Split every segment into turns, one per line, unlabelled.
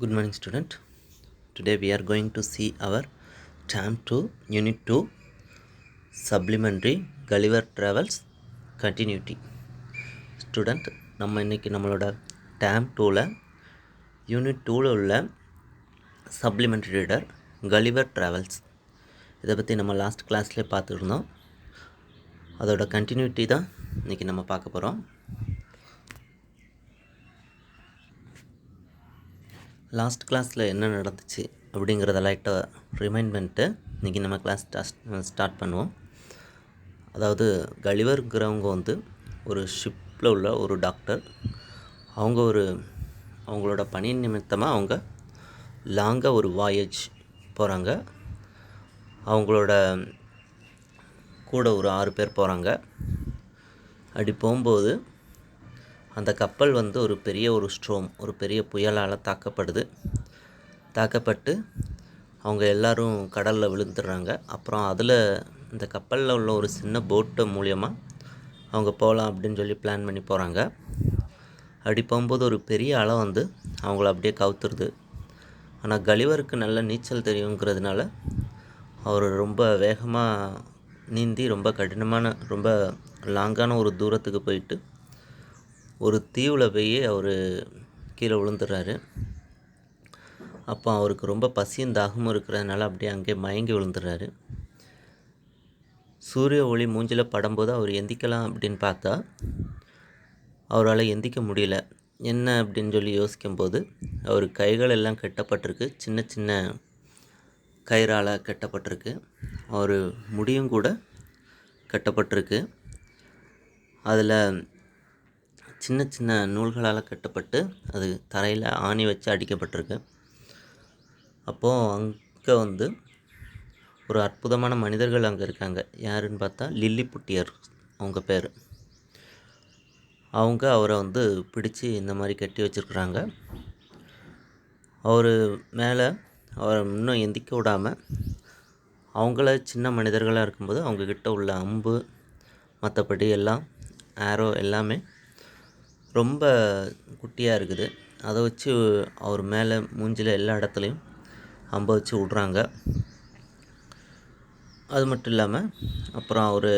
Good morning, student. Today we are going to see our term 2 unit 2 supplementary Gulliver Travels continuity. Student, நம்ம இன்னைக்கு நம்மளோட term 2ல unit 2ல உள்ள supplementary reader Gulliver Travels இதை பற்றி நம்ம last கிளாஸ்லேயே பார்த்துருந்தோம். அதோட கண்டினியூட்டி தான் இன்றைக்கி நம்ம பார்க்க போகிறோம். லாஸ்ட் கிளாஸில் என்ன நடந்துச்சு அப்படிங்கிறத லைட்டாக ரிமைண்ட் பண்ணிட்டு இன்றைக்கி நம்ம கிளாஸ் ஸ்டார்ட் பண்ணுவோம். அதாவது கலிவருங்கிறவங்க வந்து ஒரு ஷிப்பில் உள்ள ஒரு டாக்டர். அவங்களோட பணி நிமித்தமாக அவங்க லாங்காக ஒரு வாயேஜ் போகிறாங்க. அவங்களோட கூட ஒரு 6 பேர் போகிறாங்க. அப்படி போகும்போது அந்த கப்பல் வந்து ஒரு பெரிய புயலால் தாக்கப்பட்டு அவங்க எல்லோரும் கடலில் விழுந்துடுறாங்க. அப்புறம் அதில் இந்த கப்பலில் உள்ள ஒரு சின்ன போட்டு மூலியமாக அவங்க போகலாம் அப்படின்னு சொல்லி பிளான் பண்ணி போகிறாங்க. அப்படி போகும்போது ஒரு பெரிய அலை வந்து அவங்கள அப்படியே கவுத்துருது. ஆனால் கலிவருக்கு நல்ல நீச்சல் தெரியுங்கிறதுனால அவர் ரொம்ப வேகமாக நீந்தி ரொம்ப லாங்கான ஒரு தூரத்துக்கு போயிட்டு ஒரு தீவில் போய் அவர் கீழே விழுந்துடுறாரு. அப்போ அவருக்கு ரொம்ப பசியும் தாகமும் இருக்கிறதுனால அப்படியே அங்கேயே மயங்கி விழுந்துடுறாரு. சூரிய ஒளி மூஞ்சில் படும்போது அவர் எந்திக்கலாம் அப்படின்னு பார்த்தா அவரால் எந்திக்க முடியல. என்ன அப்படின்னு சொல்லி யோசிக்கும்போது அவர் கைகள் எல்லாம் கட்டப்பட்டிருக்கு, சின்ன சின்ன கயிறால் கட்டப்பட்டிருக்கு. அவர் முடியும் கூட கட்டப்பட்டிருக்கு. அதில் சின்ன சின்ன நூல்களால் கட்டப்பட்டு அது தரையில் ஆணி வச்சு அடிக்கப்பட்டிருக்கு. அப்போது அங்கே வந்து ஒரு அற்புதமான மனிதர்கள் அங்கே இருக்காங்க. யாருன்னு பார்த்தா லில்லிபுட்டியர் அவங்க பேர். அவங்க அவரை வந்து பிடிச்சி இந்த மாதிரி கட்டி வச்சுருக்குறாங்க. அவர் மேலே அவரை இன்னும் எந்திக்க விடாமல் அவங்கள சின்ன மனிதர்களாக இருக்கும்போது அவங்கக்கிட்ட உள்ள அம்பு மற்றபடி எல்லாம் ஆரோ எல்லாமே ரொம்ப குட்டியாக இருக்குது. அதை வச்சு அவர் மேலே மூஞ்சில் எல்லா இடத்துலையும் அம்பை வச்சு விட்றாங்க. அது மட்டும் இல்லாமல் அப்புறம் அவர்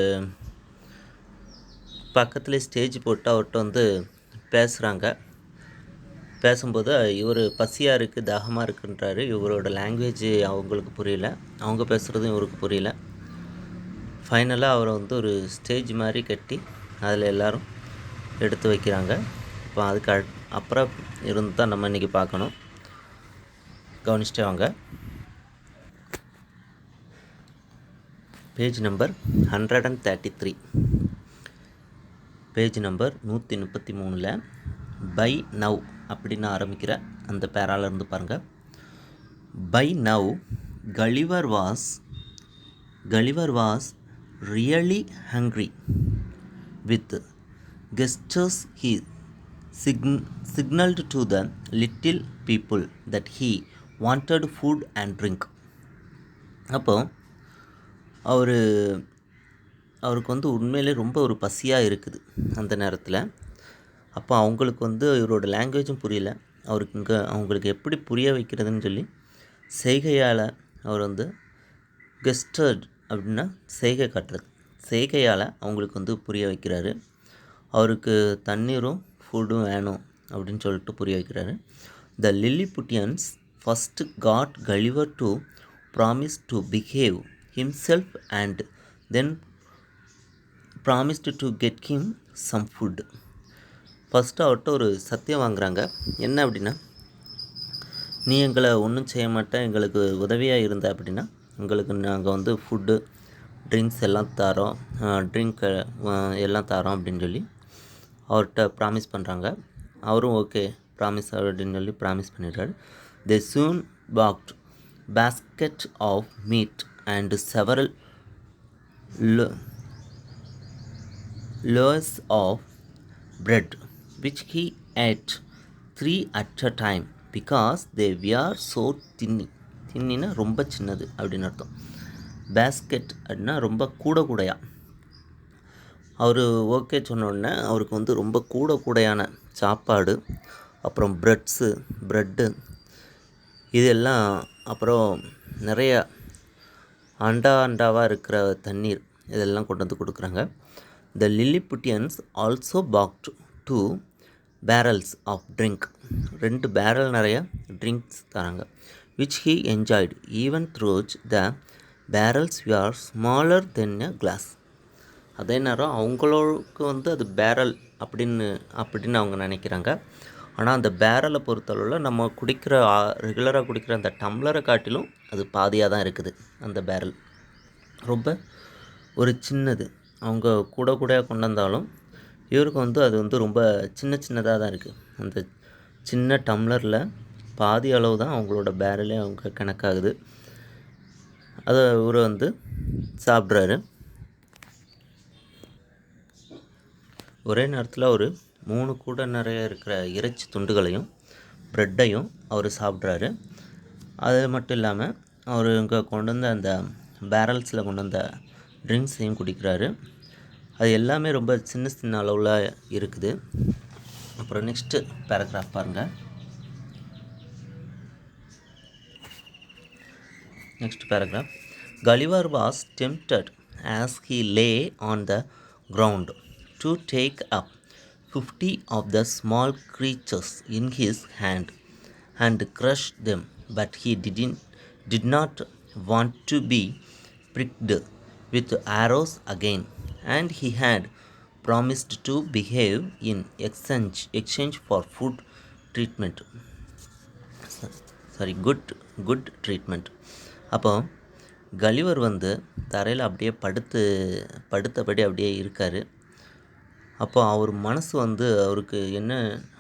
பக்கத்துலேயே ஸ்டேஜ் போட்டு அவர்கிட்ட வந்து பேசும்போது இவர் பசியாக இருக்குது, தாகமாக இருக்குன்றாரு. இவரோட லாங்குவேஜ் அவங்களுக்கு புரியல, அவங்க பேசுகிறதும் இவருக்கு புரியல. ஃபைனலாக அவரை வந்து ஒரு ஸ்டேஜ் மாதிரி கட்டி அதில் எல்லோரும் எடுத்து வைக்கிறாங்க. இப்போ அதுக்கு அப்புறம் இருந்து தான் நம்ம இன்றைக்கி பார்க்கணும். கவனிச்சிட்டே வாங்க. பேஜ் நம்பர் 133, பேஜ் நம்பர் 133ல் பை நவ் அப்படின்னு ஆரம்பிக்கிற அந்த பேராலேருந்து பாருங்கள். By now Gulliver was really hungry. With gestures he signaled to the little people that he wanted food and drink. அப்போ அவருக்கு வந்து உண்மையிலே ரொம்ப ஒரு பசியாக இருக்குது அந்த நேரத்தில். அப்போ அவங்களுக்கு வந்து இவரோட லாங்குவேஜும் புரியல. அவங்களுக்கு எப்படி புரிய வைக்கிறதுன்னு சொல்லி செய்கையால் அவர் வந்து கெஸ்டர்ட் அப்படின்னா செய்கை காட்டுறது, செய்கையால் அவங்களுக்கு வந்து புரிய வைக்கிறாரு. அவருக்கு தண்ணீரும் ஃபுட்டும் வேணும் அப்படின்னு சொல்லிட்டு புரிய வைக்கிறாரு. The Lilliputians first got Gulliver to promise to behave himself and then promised to get him some food. First அவர்கிட்ட ஒரு சத்தியம் வாங்குகிறாங்க. என்ன அப்படின்னா, நீ எங்களை ஒன்றும் செய்ய மாட்டேன், எங்களுக்கு உதவியாக இருந்த அப்படின்னா உங்களுக்கு நாங்கள் வந்து ஃபுட்டு ட்ரிங்க்ஸ் எல்லாம் தரோம், எல்லாம் தரோம் அப்படின்னு சொல்லி அவர்கிட்ட ப்ராமிஸ் பண்ணுறாங்க. அவரும் ஓகே ப்ராமிஸ் அப்படின்னு சொல்லி ப்ராமிஸ் பண்ணிடுறாரு. தே சூன் packed basket of meat and several loaves of bread, which he ate 3 at a time because they were so thin. தின்னினா ரொம்ப சின்னது அப்படின்னு அர்த்தம். பேஸ்கெட் அப்படின்னா ரொம்ப கூடையாக. அவர் ஓகே சொன்னோடனே அவருக்கு வந்து ரொம்ப கூடையான சாப்பாடு, அப்புறம் ப்ரெட்டு இதெல்லாம் அப்புறம் நிறைய அண்டாவாக இருக்கிற தண்ணீர் இதெல்லாம் கொண்டு வந்து கொடுக்குறாங்க. The Lilliputians also packed 2 barrels of drink, 2 barrel நிறைய ட்ரிங்க்ஸ் தராங்க. which he enjoyed even though the barrels were smaller than a glass. அதே நேரம் அவங்களுக்கு வந்து அது பேரல் அப்படின்னு அவங்க நினைக்கிறாங்க. ஆனால் அந்த பேரலை பொறுத்தளவில் நம்ம குடிக்கிற ரெகுலராக குடிக்கிற அந்த டம்ளரை காட்டிலும் அது பாதியாக தான் இருக்குது. அந்த பேரல் ரொம்ப ஒரு சின்னது, அவங்க கூட கொண்டு வந்தாலும் இவருக்கு வந்து அது வந்து ரொம்ப சின்னதாக தான் இருக்குது. அந்த சின்ன டம்ளரில் பாதி அளவு தான் அவங்களோட பேரலே அவங்க கணக்காகுது. அதை இவர் வந்து சாப்பிட்றாரு. ஒரே நேரத்தில் ஒரு 3 கூட நிறைய இருக்கிற இறைச்சி துண்டுகளையும் ப்ரெட்டையும் அவர் சாப்பிட்றாரு. அது மட்டும் இல்லாமல் அவர் இங்கே கொண்டு வந்த அந்த பேரல்ஸில் கொண்டு வந்த ட்ரிங்க்ஸையும் குடிக்கிறாரு. அது எல்லாமே ரொம்ப சின்ன அளவில் இருக்குது. அப்புறம் நெக்ஸ்ட்டு பேராகிராஃப் பாருங்கள். Next paragraph. Gulliver was tempted as he lay on the ground to take up 50 of the small creatures in his hand and crush them, but he did not want to be pricked with arrows again, and he had promised to behave in exchange for good treatment. அப்போ Gulliver வந்து தரையில் அப்படியே படுத்தபடி அப்படியே இருக்கார். அப்போ அவர் மனசு வந்து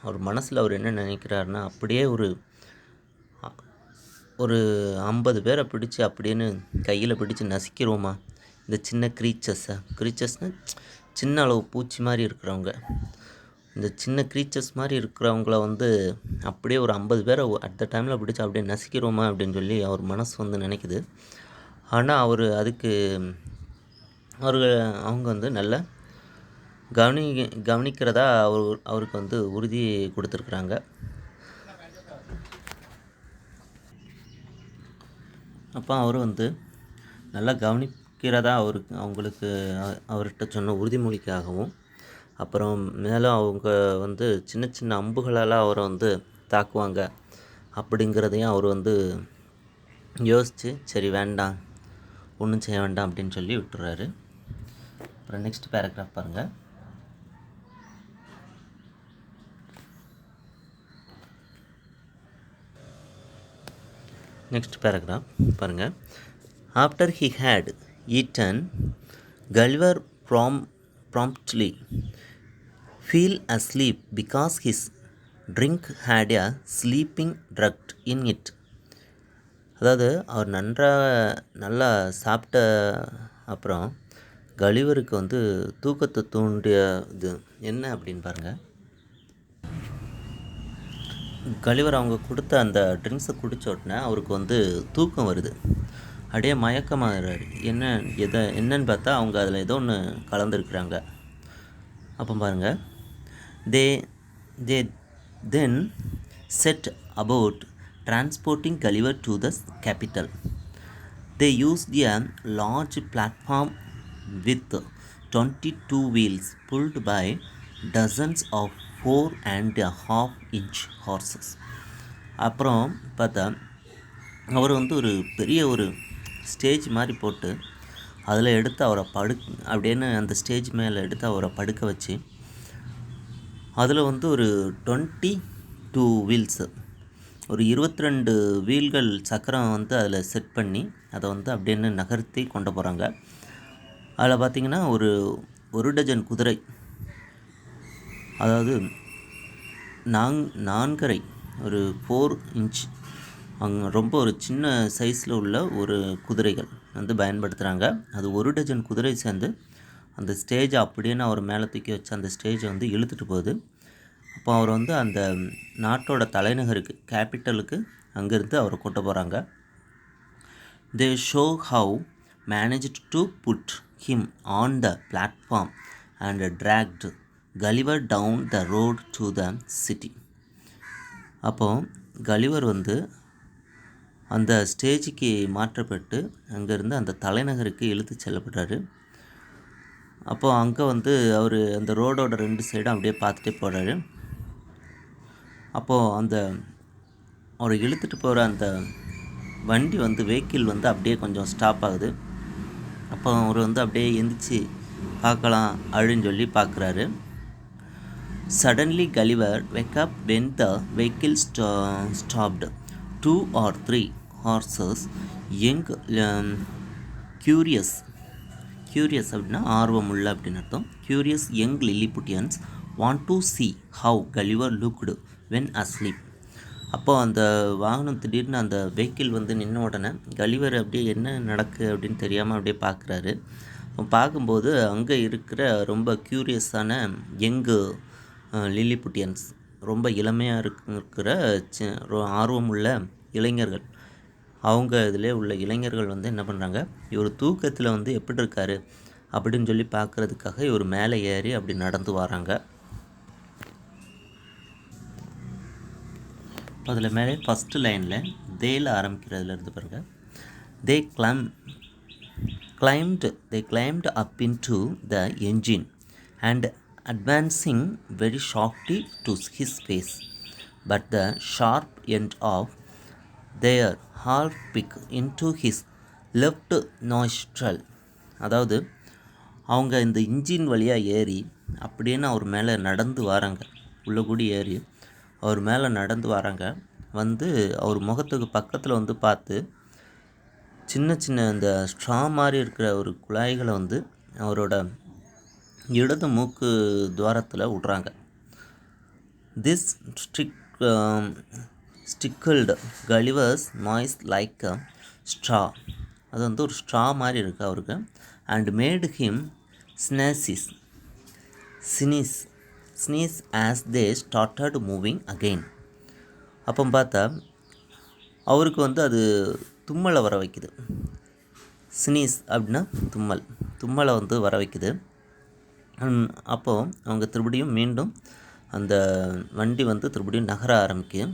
அவர் மனசில் அவர் என்ன நினைக்கிறாருன்னா, அப்படியே ஒரு 50 பேரை பிடிச்சி அப்படின்னு கையில் பிடிச்சி நசிக்கிறோமா இந்த சின்ன க்ரீச்சர்ஸ்னால் சின்ன அளவு பூச்சி மாதிரி இருக்கிறவங்க, இந்த சின்ன க்ரீச்சர்ஸ் மாதிரி இருக்கிறவங்கள வந்து அப்படியே ஒரு 50 பேரை அட் த டைமில் பிடிச்சி அப்படியே நசிக்கிறோமா அப்படின்னு சொல்லி அவர் மனசு வந்து நினைக்குது. ஆனால் அவங்க வந்து நல்லா கவனிக்கிறதா அவருக்கு வந்து உறுதி கொடுத்துருக்குறாங்க. அப்போ அவர் வந்து நல்லா கவனிக்கிறதா அவர்கிட்ட சொன்ன உறுதிமொழிக்காகவும், அப்புறம் மேலும் அவங்க வந்து சின்ன அம்புகளால் அவரை வந்து தாக்குவாங்க அப்படிங்கிறதையும் அவர் வந்து யோசித்து சரி வேண்டாம், ஒன்றும் செய்ய வேண்டாம் அப்படின்னு சொல்லி விட்டுறாரு. அப்புறம் நெக்ஸ்ட் பேராகிராஃப் பாருங்கள். After he had eaten, Gulliver promptly fell asleep because his drink had a sleeping drug in it. அதாவது அவர் நல்லா சாப்பிட்ட அப்புறம் கலிவருக்கு வந்து தூக்கத்தை தூண்டிய இது என்ன அப்படின்னு பாருங்கள். கலிவர் அவங்க கொடுத்த அந்த ட்ரிங்க்ஸை குடித்த உடனே அவருக்கு வந்து தூக்கம் வருது, அப்படியே மயக்கமாகிறாரு. என்னன்னு பார்த்தா அவங்க அதில் ஏதோ ஒன்று கலந்துருக்குறாங்க. அப்போ பாருங்கள், they then set about transporting Gulliver to the capital. They used a large platform with 22 wheels pulled by dozens of 4.5-inch horses. அப்புறம் பார்த்தா அவர் வந்து ஒரு பெரிய ஒரு ஸ்டேஜ் மாதிரி போட்டு அதில் எடுத்து அவரை அப்படின்னு அந்த ஸ்டேஜ் மேலே எடுத்து அவரை படுக்க வச்சு அதில் வந்து ஒரு 22 வீல்ஸு, ஒரு 22 வீல்கள் சக்கரம் வந்து அதில் செட் பண்ணி அதை வந்து அப்படின்னு நகர்த்தி கொண்டு போகிறாங்க. அதில் பார்த்திங்கன்னா ஒரு டஜன் குதிரை, அதாவது 4.5 ஒரு 4 இன்ச் ரொம்ப ஒரு சின்ன சைஸில் உள்ள ஒரு குதிரைகள் வந்து பயன்படுத்துகிறாங்க. அது ஒரு டஜன் குதிரை சேர்ந்து அந்த ஸ்டேஜை அப்படின்னு அவர் மேலே தூக்கி வச்சு அந்த ஸ்டேஜை வந்து இழுத்துட்டு போகுது. அப்போ அவர் வந்து அந்த நாட்டோட தலைநகருக்கு கேபிட்டலுக்கு அங்கேருந்து அவரை கூட்ட போகிறாங்க. They show how managed to put him on the platform and dragged Gulliver down the road to the city. அப்போது கலிவர் வந்து அந்த ஸ்டேஜுக்கு மாற்றப்பட்டு அங்கேருந்து அந்த தலைநகருக்கு இழுத்து செல்லப்படுறாரு. அப்போது அங்கே வந்து அவர் அந்த ரோடோட 2 சைடும் அப்படியே பார்த்துட்டே போகிறாரு. அப்போது அந்த அவர் இழுத்துட்டு போகிற அந்த வண்டி வந்து வெஹிக்கிள் வந்து அப்படியே கொஞ்சம் ஸ்டாப் ஆகுது. அப்போ அவர் வந்து அப்படியே எந்திரிச்சு பார்க்கலாம் அப்படின்னு சொல்லி பார்க்குறாரு. Suddenly Gulliver wake up when the vehicle stopped. 2 or 3 horses, young, curious அப்படின்னா ஆர்வமுள்ள அப்படின்னு அர்த்தம். Curious young Lilliputians want to see how Gulliver looked when asleep. அப்போ அந்த வாகனம் திடீர்னு அந்த வெஹிக்கிள் வந்து நின்ன உடனே கலிவர் அப்படியே என்ன நடக்கு அப்படின்னு தெரியாமல் அப்படியே பார்க்குறாரு. பார்க்கும்போது அங்கே இருக்கிற ரொம்ப க்யூரியஸான யங்கு லில்லிபுட்டியன்ஸ், ரொம்ப இளமையாக இருக்கிற ஆர்வமுள்ள இளைஞர்கள், அவங்க இதில் உள்ள இளைஞர்கள் வந்து என்ன பண்ணுறாங்க, இவர் தூக்கத்தில் வந்து எப்படி இருக்கார் அப்படின்னு சொல்லி பார்க்குறதுக்காக இவர் மேலே ஏறி அப்படி நடந்து வராங்க. அதில் மேலே ஃபஸ்ட்டு லைனில் தேல ஆரம்பிக்கிறதுல இருந்து பாருங்கள். They climbed up into the engine and advancing very sharply to his face, but the sharp end of their half pick into his left nostril. அதாவது அவங்க இந்த இன்ஜின் வழியாக ஏறி அப்படின்னு அவர் மேலே நடந்து வராங்க. உள்ளே கூடி ஏறி அவர் மேலே நடந்து வராங்க. வந்து அவர் முகத்துக்கு பக்கத்தில் வந்து பார்த்து சின்ன சின்ன இந்த ஸ்ட்ரா மாதிரி இருக்கிற ஒரு குழாய்களை வந்து அவரோட இடது மூக்கு துவாரத்தில் விட்றாங்க. This tickled Gulliver's nose like a straw, அது வந்து ஒரு ஸ்ட்ரா மாதிரி இருக்குது அவருக்கு. And made him sneeze as they started moving again. அப்போ பார்த்தா அவருக்கு வந்து அது தும்மலை வர வைக்குது. ஸ்னீஸ் அப்படின்னா தும்மலை வந்து வர வைக்குது. அப்போது அவங்க திருப்படியும் மீண்டும் அந்த வண்டி வந்து திருப்படியும் நகர ஆரம்பிக்கும்.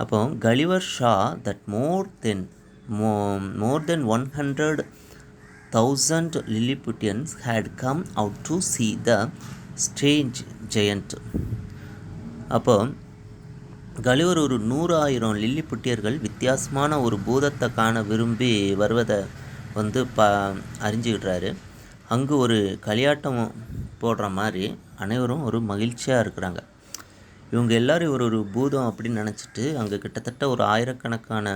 அப்போ Gulliver Shah that more then 100,000 Lilliputians had come out to see the strange giant. அப்போ கலிவர் ஒரு 100,000 லில்லிபுட்டியர்கள் வித்தியாசமான ஒரு பூதத்தை காண விரும்பி வருவதை வந்து அறிஞ்சிக்கிடுறாரு. அங்கு ஒரு களியாட்டம் போடுற மாதிரி அனைவரும் ஒரு மகிழ்ச்சியாக இருக்கிறாங்க. இவங்க எல்லோரும் ஒரு பூதம் அப்படின்னு நினச்சிட்டு அங்கே கிட்டத்தட்ட ஒரு ஆயிரக்கணக்கான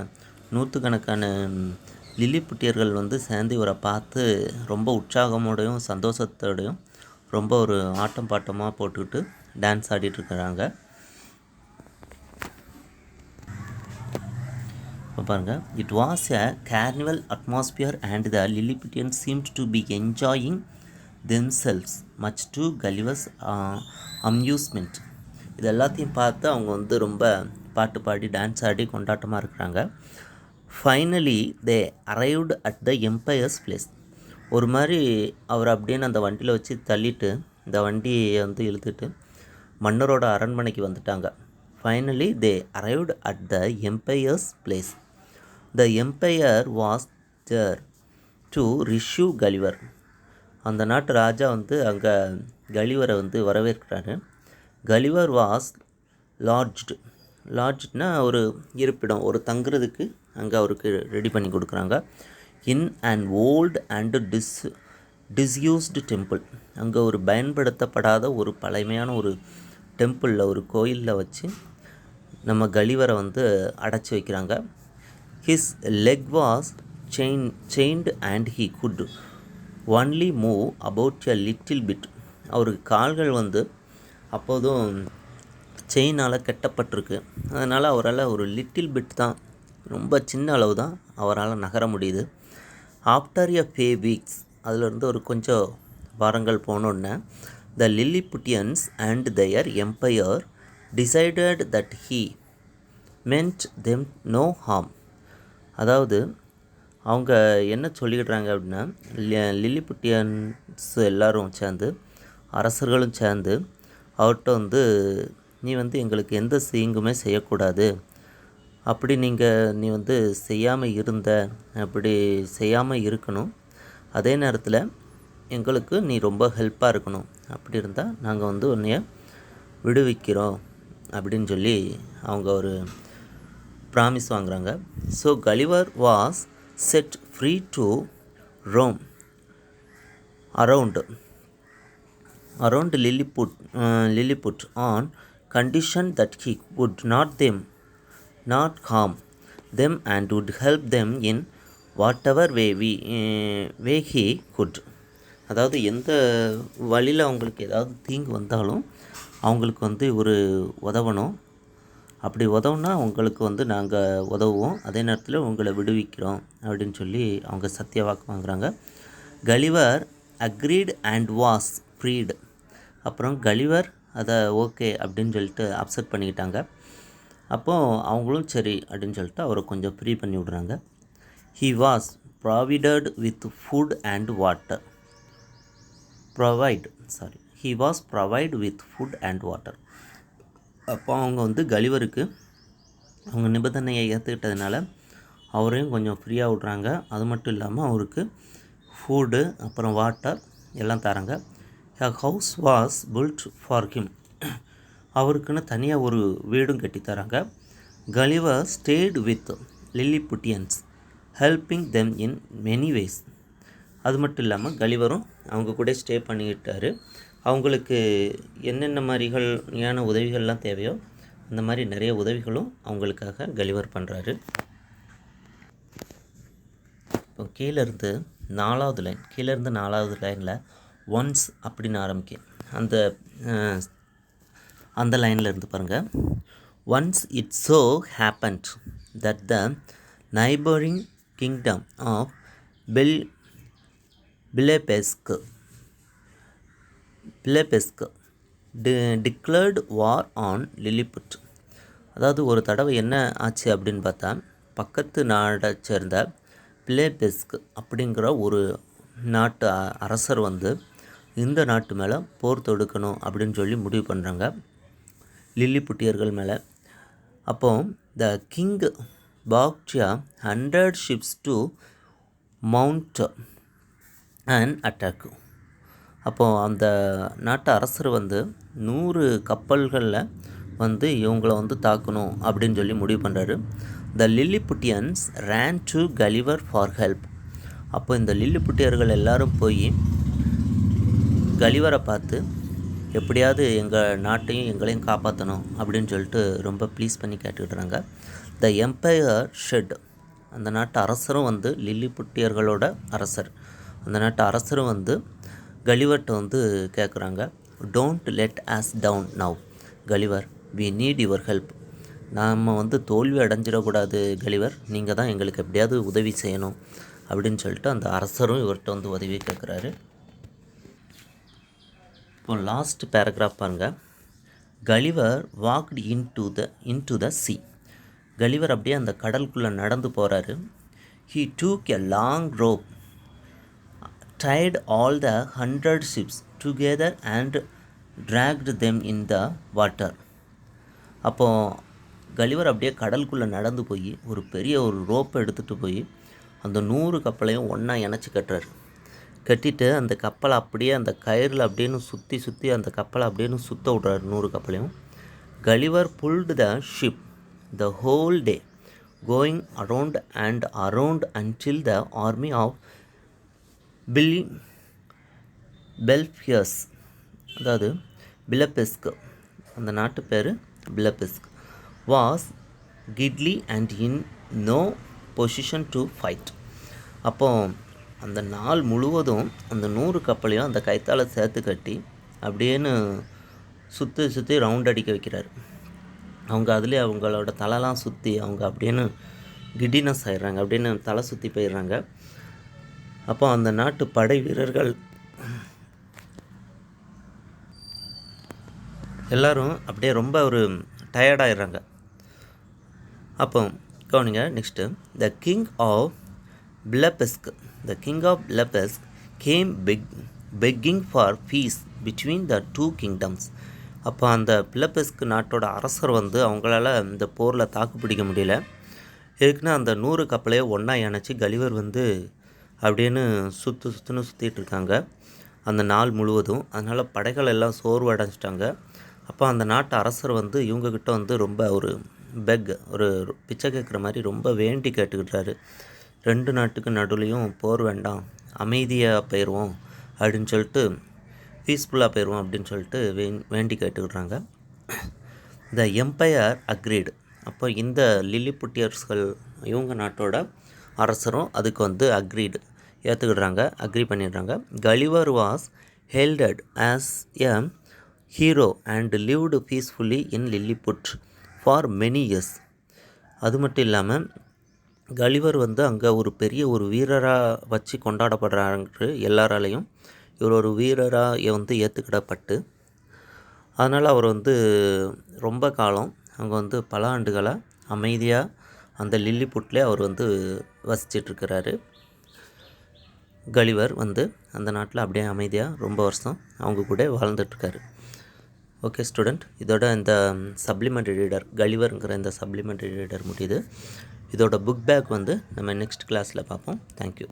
நூற்றுக்கணக்கான லில்லிபுட்டியர்கள் வந்து சேர்ந்து இவரை பார்த்து ரொம்ப உற்சாகமோடையும் சந்தோஷத்தோடையும் ரொம்ப ஒரு ஆட்டம் பாட்டமாக போட்டுக்கிட்டு டான்ஸ் ஆடிட்டுருக்கிறாங்க. பாருங்கள், it was a carnival atmosphere and the Lilliputians seemed to be enjoying themselves much to Gulliver's amusement. இது எல்லாத்தையும் பார்த்து அவங்க வந்து ரொம்ப பாட்டு பாடி டான்ஸ் ஆடி கொண்டாட்டமாக இருக்கிறாங்க. Finally they arrived at the emperor's place. ஒரு மாதிரி அவர் அப்படின்னு அந்த வண்டியில் வச்சு தள்ளிட்டு இந்த வண்டியை வந்து இழுத்துட்டு மன்னரோட அரண்மனைக்கு வந்துட்டாங்க. Finally they arrived at the emperor's place. The emperor was there to receive Gulliver. அந்த நாட்டு ராஜா வந்து அங்கே கலிவரை வந்து வரவேற்கிறாரு. கலிவர் வாஸ் லாட்ஜ்னா ஒரு இருப்பிடம், ஒரு தங்குறதுக்கு அங்கே அவருக்கு ரெடி பண்ணி கொடுக்குறாங்க. In an old and disused temple. அங்கே ஒரு பயன்படுத்தப்படாத ஒரு பழமையான ஒரு டெம்பிளில், ஒரு கோயிலில் வச்சு நம்ம கலிவரை வந்து அடைச்சி வைக்கிறாங்க. His leg was saint and he could only move about a little bit. அவருக்கு கால்கள் வந்து அப்போதும் செயினால் கட்டப்பட்டிருக்கு. அதனால் அவரால் ஒரு லிட்டில் பிட் தான், ரொம்ப சின்ன அளவு தான் அவரால் நகர முடியுது. ஆஃப்டர் எ ஃபே வீக்ஸ், அதிலிருந்து ஒரு கொஞ்சம் வாரங்கள் போனோடனே the Lilliputians and their emperor decided that he meant them no harm. அதாவது அவங்க என்ன சொல்லிக்கிடுறாங்க அப்படின்னா, லில்லிபுட்டியன்ஸ் எல்லோரும் சேர்ந்து, அரசர்களும் சேர்ந்து அவர்கிட்ட வந்து நீ வந்து எங்களுக்கு எந்த தீங்குமே செய்யக்கூடாது அப்படி நீ வந்து செய்யாமல் இருந்த, அப்படி செய்யாமல் இருக்கணும். அதே நேரத்தில் எங்களுக்கு நீ ரொம்ப ஹெல்ப்பாக இருக்கணும். அப்படி இருந்தால் நாங்கள் வந்து உன்னைய விடுவிக்கிறோம் அப்படின்னு சொல்லி அவங்க ஒரு ப்ராமிஸ் வாங்குகிறாங்க. So Gulliver was set free to roam around Lilliput on condition that he would not harm them and would help them in whatever way he could. அதாவது எந்த வழியில் அவங்களுக்கு ஏதாவது தீங்கு வந்தாலும் அவங்களுக்கு வந்து ஒரு உதவணும். அப்படி உதவுனா அவங்களுக்கு வந்து நாங்கள் உதவுவோம், அதே நேரத்தில் உங்களை விடுவிக்கிறோம் அப்படின்னு சொல்லி அவங்க சத்திய வாக்கு வாங்குகிறாங்க. Gulliver agreed and was freed. அப்புறம் கலிவர் அதை ஓகே அப்படின்னு சொல்லிட்டு அப்செட் பண்ணிக்கிட்டாங்க. அப்போது அவங்களும் சரி அப்படின்னு சொல்லிட்டு அவரை கொஞ்சம் ஃப்ரீ பண்ணி விடுறாங்க. He was provided with food and water. He was provide with food and water. அப்போ அவங்க வந்து கலிவருக்கு அவங்க நிபந்தனையை ஏற்றுக்கிட்டதுனால அவரையும் கொஞ்சம் ஃப்ரீயாக விட்றாங்க. அது மட்டும் இல்லாமல் அவருக்கு ஃபுட்டு அப்புறம் வாட்டர் எல்லாம் தராங்க. A house was built for him. அவருக்குன்னு தனியாக ஒரு வீடும் கட்டி தராங்க. Gulliver stayed with Lilliputians, helping them in many ways. அது மட்டும் இல்லாமல் கலிவரும் அவங்க கூட ஸ்டே பண்ணிக்கிட்டார். அவங்களுக்கு என்னென்ன மாதிரியான உதவிகள்லாம் தேவையோ அந்த மாதிரி நிறைய உதவிகளும் அவங்களுக்காக கலிவர் பண்ணுறாரு. இப்போ கீழேருந்து நாலாவது லைனில் ஒன்ஸ் அப்படின்னு ஆரம்பிக்கும். அந்த லைனில் இருந்து பாருங்கள். Once it so happened that the neighbouring kingdom of Blefuscu declared war on Lilliput. அதாவது ஒரு தடவை என்ன ஆச்சு அப்படின்னு பார்த்தா, பக்கத்து நாடை சேர்ந்த பிலேபெஸ்க் அப்படிங்கிற ஒரு நாட்டு அரசர் வந்து இந்த நாட்டு மேலே போர் தொடுக்கணும் அப்படின்னு சொல்லி முடிவு பண்ணுறாங்க, லில்லிபுட்டியர்கள் மேலே. அப்போ the king Paktia 100 ships to mount and attack. அப்போது அந்த நாட்டு அரசர் வந்து 100 கப்பல்களில் வந்து இவங்கள வந்து தாக்கணும் அப்படின்னு சொல்லி முடிவு பண்ணுறாரு. The Lilliputians ran to Gulliver for help. அப்போ இந்த லில்லிபுட்டியர்கள் எல்லாரும் போய் கலிவரை பார்த்து எப்படியாவது எங்கள் நாட்டையும் எங்களையும் காப்பாற்றணும் அப்படின்னு சொல்லிட்டு ரொம்ப ப்ளீஸ் பண்ணி கேட்டுக்கிட்டுறாங்க. த எம்பையர் ஷெட், அந்த நாட்டு அரசரும் வந்து லில்லிபுட்டியர்களோட அரசர், அந்த நாட்டு அரசரும் வந்து கலிவர்கிட்ட வந்து கேட்குறாங்க, don't let us down now Gulliver, we need your help. நாம் வந்து தோல்வி அடைஞ்சிடக்கூடாது கலிவர், நீங்கள் தான் எங்களுக்கு எப்படியாவது உதவி செய்யணும் அப்படின்னு சொல்லிட்டு அந்த அரசரும் இவர்கிட்ட வந்து உதவி கேட்குறாரு. இப்போ லாஸ்ட் பேராகிராஃப் பாருங்கள். Gulliver walked into the C. Gulliver அப்படியே அந்த கடலுக்குள்ளே நடந்து போகிறாரு. He duke a long rope, tied all the 100 ships together and dragged them in the water. அப்போது கலிவர் அப்படியே கடலுக்குள்ளே நடந்து போய் ஒரு பெரிய ஒரு ரோப்பை எடுத்துகிட்டு போய் அந்த 100 கப்பலையும் ஒன்றா இணைச்சி கட்டிட்டு அந்த கப்பலை அப்படியே அந்த கயிறில் அப்படின்னு சுற்றி அந்த கப்பலை அப்படின்னு சுற்ற விட்றாரு 100 கப்பலையும். Gulliver pulled the ship the whole day, going around and around until the army of Blefuscu, அதாவது பிலபெஸ்க், அந்த நாட்டு பேர் பிலபெஸ்க், வாஸ் கிட்லி and in no position to fight. அப்போ அந்த நாள் முழுவதும் அந்த 100 கப்பலையும் அந்த கைத்தால் சேர்த்து கட்டி அப்படின்னு சுற்றி ரவுண்ட் அடிக்க வைக்கிறார். அவங்க அதுலேயே அவங்களோட தலைலாம் சுற்றி அவங்க அப்படின்னு கிடினஸ் ஆயிடுறாங்க, அப்படின்னு தலை சுற்றி போயிடுறாங்க. அப்போ அந்த நாட்டு படை வீரர்கள் எல்லோரும் அப்படியே ரொம்ப ஒரு டயர்டாகிடுறாங்க. அப்போ கவனிங்க next. The king of Blefuscu came begging for peace between the 2 kingdoms. அப்போ அந்த பிலப்பஸ்க்கு நாட்டோட அரசர் வந்து அவங்களால இந்த போரில் தாக்கு பிடிக்க முடியல. எதுக்குன்னா அந்த 100 கப்பலையும் ஒன்றா இணைச்சி கலிவர் வந்து அப்படின்னு சுற்றுன்னு சுற்றிட்டு இருக்காங்க அந்த நாள் முழுவதும். அதனால் படைகள் எல்லாம் சோர்வு அடைஞ்சிட்டாங்க. அப்போ அந்த நாட்டு அரசர் வந்து இவங்கக்கிட்ட வந்து ரொம்ப ஒரு ஒரு பிச்சை கேட்குற மாதிரி ரொம்ப வேண்டி கேட்டுக்கிட்டாரு. 2 நாட்டுக்கு நடுவுலையும் போர் வேண்டாம், அமைதியாக போயிடுவோம் அப்படின்னு சொல்லிட்டு, பீஸ்ஃபுல்லாக போயிடுவோம் அப்படின்னு சொல்லிட்டு வேண்டி கேட்டுக்கிட்றாங்க. த எம்பையர் அக்ரீடு. அப்போ இந்த லில்லிபுட்டியர்ஸ்கள் இவங்க நாட்டோட அரசரும் அதுக்கு வந்து அக்ரி பண்ணிடுறாங்க. Gulliver was hailed as a hero and lived peacefully in Lilliput for many years. அது மட்டும் இல்லாமல் கலிவர் வந்து அங்கே ஒரு வீரராக வச்சு கொண்டாடப்படுறாரு எல்லாராலையும். இவர் ஒரு வீரராக வந்து ஏற்றுக்கிடப்பட்டு, அதனால் அவர் வந்து ரொம்ப காலம் அங்கே வந்து பல ஆண்டுகளாக அமைதியாக அந்த லில்லிபுட்லேயே அவர் வந்து வசிச்சிட்ருக்கிறாரு. கலிவர் வந்து அந்த நாட்டில் அப்படியே அமைதியாக ரொம்ப வருஷம் அவங்க கூட வாழ்ந்துட்டுருக்காரு. ஓகே ஸ்டூடெண்ட், இதோட இந்த சப்ளிமெண்ட்ரி ரீடர் கலிவருங்கிற இந்த சப்ளிமெண்ட்ரி ரீடர் முடியுது. இதோட புக் பேக் வந்து நம்ம நெக்ஸ்ட் கிளாஸில் பார்ப்போம். தேங்க்யூ.